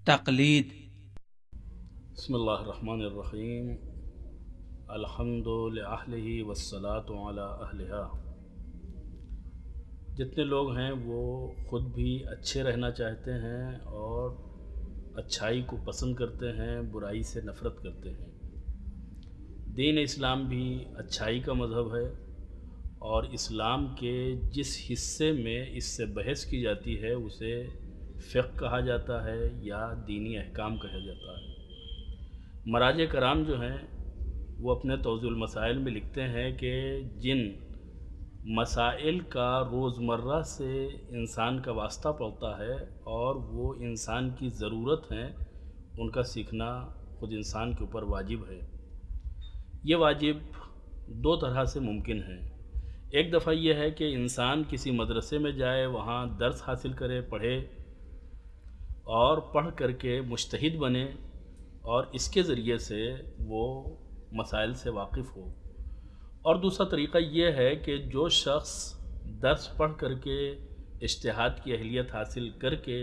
تقلید۔ بسم اللہ الرحمن الرحیم۔ الحمد للہ والصلاۃ علی اہلہا۔ جتنے لوگ ہیں وہ خود بھی اچھے رہنا چاہتے ہیں اور اچھائی کو پسند کرتے ہیں، برائی سے نفرت کرتے ہیں۔ دین اسلام بھی اچھائی کا مذہب ہے، اور اسلام کے جس حصے میں اس سے بحث کی جاتی ہے اسے فقہ کہا جاتا ہے یا دینی احکام کہا جاتا ہے۔ مراجع کرام جو ہیں وہ اپنے توضیح المسائل میں لکھتے ہیں کہ جن مسائل کا روزمرہ سے انسان کا واسطہ پڑتا ہے اور وہ انسان کی ضرورت ہیں، ان کا سیکھنا خود انسان کے اوپر واجب ہے۔ یہ واجب دو طرح سے ممکن ہے۔ ایک دفعہ یہ ہے کہ انسان کسی مدرسے میں جائے، وہاں درس حاصل کرے، پڑھے اور پڑھ کر کے مجتہد بنے، اور اس کے ذریعے سے وہ مسائل سے واقف ہو۔ اور دوسرا طریقہ یہ ہے کہ جو شخص درس پڑھ کر کے اجتہاد کی اہلیت حاصل کر کے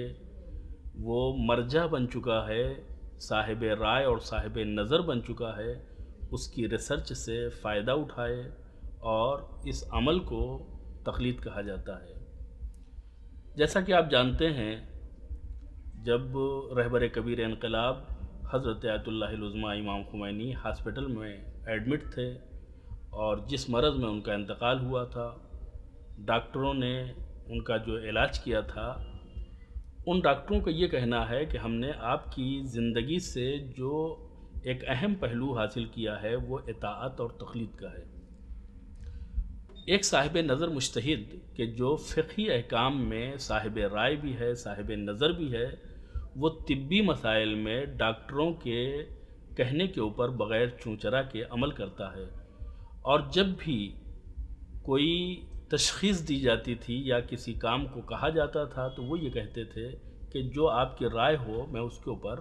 وہ مرجع بن چکا ہے، صاحب رائے اور صاحب نظر بن چکا ہے، اس کی ریسرچ سے فائدہ اٹھائے، اور اس عمل کو تقلید کہا جاتا ہے۔ جیسا کہ آپ جانتے ہیں، جب رہبر کبیر انقلاب حضرت آیت اللہ العظمیٰ امام خمینی ہاسپٹل میں ایڈمٹ تھے اور جس مرض میں ان کا انتقال ہوا تھا، ڈاکٹروں نے ان کا جو علاج کیا تھا، ان ڈاکٹروں کا یہ کہنا ہے کہ ہم نے آپ کی زندگی سے جو ایک اہم پہلو حاصل کیا ہے وہ اطاعت اور تقلید کا ہے۔ ایک صاحب نظر مجتہد کہ جو فقہی احکام میں صاحب رائے بھی ہے، صاحب نظر بھی ہے، وہ طبی مسائل میں ڈاکٹروں کے کہنے کے اوپر بغیر چونچرا کے عمل کرتا ہے، اور جب بھی کوئی تشخیص دی جاتی تھی یا کسی کام کو کہا جاتا تھا تو وہ یہ کہتے تھے کہ جو آپ کی رائے ہو میں اس کے اوپر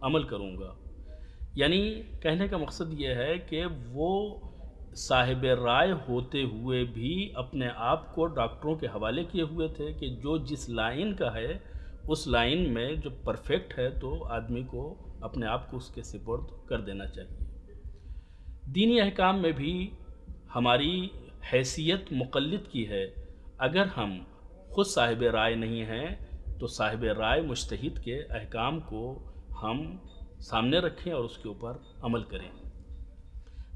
عمل کروں گا۔ یعنی کہنے کا مقصد یہ ہے کہ وہ صاحب رائے ہوتے ہوئے بھی اپنے آپ کو ڈاکٹروں کے حوالے کیے ہوئے تھے کہ جو جس لائن کا ہے اس لائن میں جو پرفیکٹ ہے تو آدمی کو اپنے آپ کو اس کے سپرد کر دینا چاہیے۔ دینی احکام میں بھی ہماری حیثیت مقلد کی ہے۔ اگر ہم خود صاحب رائے نہیں ہیں تو صاحب رائے مجتہد کے احکام کو ہم سامنے رکھیں اور اس کے اوپر عمل کریں۔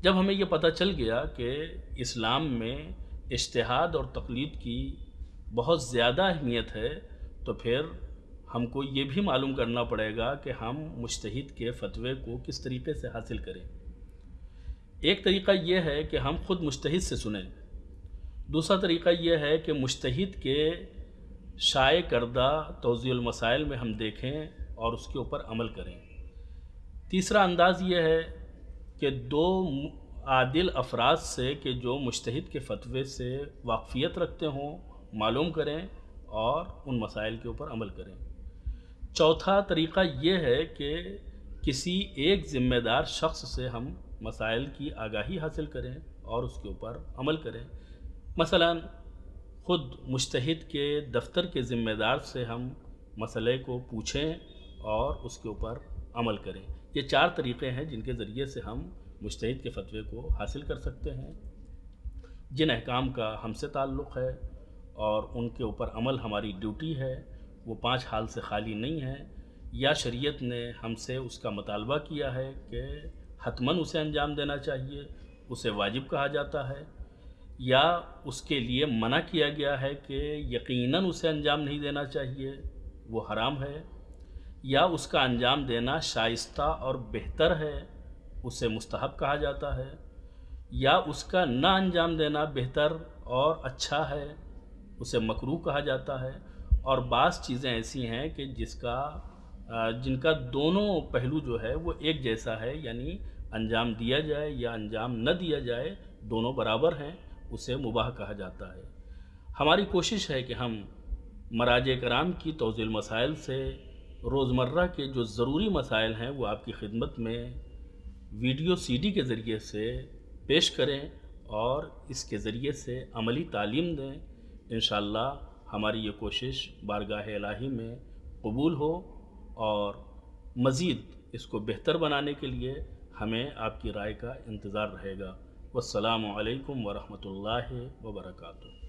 جب ہمیں یہ پتہ چل گیا کہ اسلام میں اجتہاد اور تقلید کی بہت زیادہ اہمیت ہے، تو پھر ہم کو یہ بھی معلوم کرنا پڑے گا کہ ہم مجتہد کے فتوے کو کس طریقے سے حاصل کریں۔ ایک طریقہ یہ ہے کہ ہم خود مجتہد سے سنیں، دوسرا طریقہ یہ ہے کہ مجتہد کے شائع کردہ توضیح المسائل میں ہم دیکھیں اور اس کے اوپر عمل کریں۔ تیسرا انداز یہ ہے کہ دو عادل افراد سے کہ جو مجتہد کے فتوے سے واقفیت رکھتے ہوں معلوم کریں اور ان مسائل کے اوپر عمل کریں۔ چوتھا طریقہ یہ ہے کہ کسی ایک ذمہ دار شخص سے ہم مسائل کی آگاہی حاصل کریں اور اس کے اوپر عمل کریں۔ مثلا خود مجتہد کے دفتر کے ذمہ دار سے ہم مسئلے کو پوچھیں اور اس کے اوپر عمل کریں۔ یہ چار طریقے ہیں جن کے ذریعے سے ہم مجتہد کے فتوے کو حاصل کر سکتے ہیں۔ جن احکام کا ہم سے تعلق ہے اور ان کے اوپر عمل ہماری ڈیوٹی ہے، وہ 5 حال سے خالی نہیں ہے۔ یا شریعت نے ہم سے اس کا مطالبہ کیا ہے کہ حتماً اسے انجام دینا چاہیے، اسے واجب کہا جاتا ہے، یا اس کے لیے منع کیا گیا ہے کہ یقیناً اسے انجام نہیں دینا چاہیے، وہ حرام ہے، یا اس کا انجام دینا شائستہ اور بہتر ہے، اسے مستحب کہا جاتا ہے، یا اس کا نہ انجام دینا بہتر اور اچھا ہے، اسے مکروہ کہا جاتا ہے۔ اور بعض چیزیں ایسی ہیں کہ جن کا دونوں پہلو جو ہے وہ ایک جیسا ہے، یعنی انجام دیا جائے یا انجام نہ دیا جائے دونوں برابر ہیں، اسے مباح کہا جاتا ہے۔ ہماری کوشش ہے کہ ہم مراجع کرام کی توضیح المسائل سے روزمرہ کے جو ضروری مسائل ہیں وہ آپ کی خدمت میں ویڈیو سی ڈی کے ذریعے سے پیش کریں اور اس کے ذریعے سے عملی تعلیم دیں۔ انشاءاللہ ہماری یہ کوشش بارگاہ الہی میں قبول ہو اور مزید اس کو بہتر بنانے کے لیے ہمیں آپ کی رائے کا انتظار رہے گا۔ والسلام علیکم ورحمۃ اللہ وبرکاتہ۔